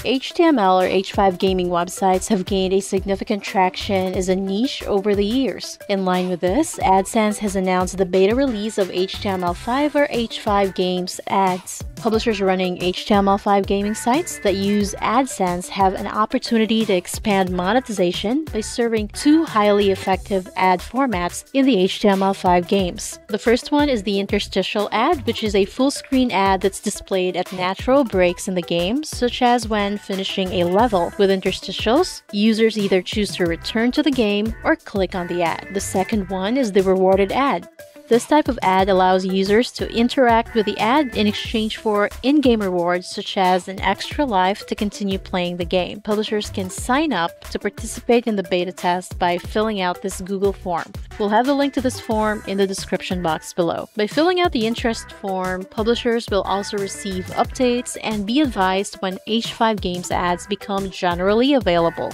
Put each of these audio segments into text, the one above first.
HTML or H5 gaming websites have gained a significant traction as a niche over the years. In line with this, AdSense has announced the beta release of HTML5 or H5 games ads. Publishers running HTML5 gaming sites that use AdSense have an opportunity to expand monetization by serving two highly effective ad formats in the HTML5 games. The first one is the interstitial ad, which is a full-screen ad that's displayed at natural breaks in the game, such as when finishing a level. With interstitials, users either choose to return to the game or click on the ad. The second one is the rewarded ad. This type of ad allows users to interact with the ad in exchange for in-game rewards such as an extra life to continue playing the game. Publishers can sign up to participate in the beta test by filling out this Google form. We'll have the link to this form in the description box below. By filling out the interest form, publishers will also receive updates and be advised when H5 games ads become generally available.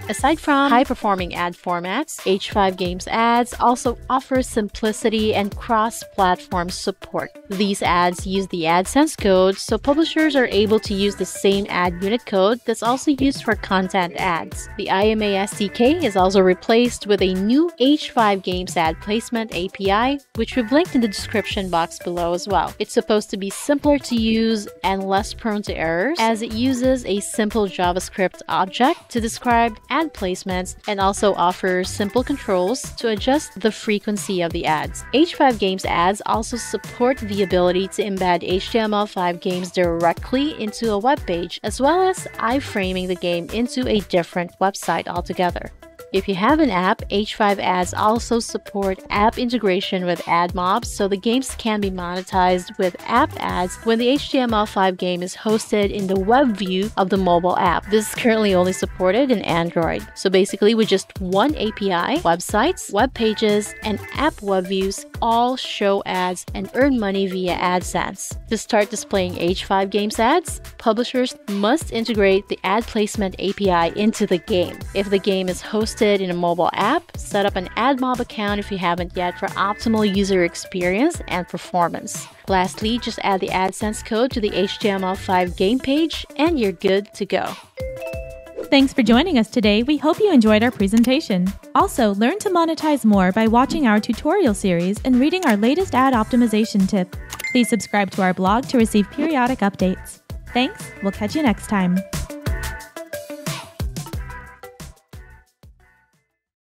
Aside from high-performing ad formats, H5 Games ads also offer simplicity and cross-platform support. These ads use the AdSense code, so publishers are able to use the same ad unit code that's also used for content ads. The IMA SDK is also replaced with a new H5 Games ad placement API, which we've linked in the description box below as well. It's supposed to be simpler to use and less prone to errors, as it uses a simple JavaScript object to describe ad placements and also offers simple controls to adjust the frequency of the ads. H5 Games ads also support the ability to embed HTML5 games directly into a web page, as well as iframing the game into a different website altogether. If you have an app, H5 ads also support app integration with AdMobs, so the games can be monetized with app ads when the HTML5 game is hosted in the web view of the mobile app. This is currently only supported in Android. So basically, with just one API, websites, web pages, and app web views all show ads and earn money via AdSense. To start displaying H5 games ads, publishers must integrate the ad placement API into the game. If the game is hosted in a mobile app, set up an AdMob account if you haven't yet for optimal user experience and performance. Lastly, just add the AdSense code to the HTML5 game page and you're good to go. Thanks for joining us today. We hope you enjoyed our presentation. Also, learn to monetize more by watching our tutorial series and reading our latest ad optimization tip. Please subscribe to our blog to receive periodic updates. Thanks, we'll catch you next time.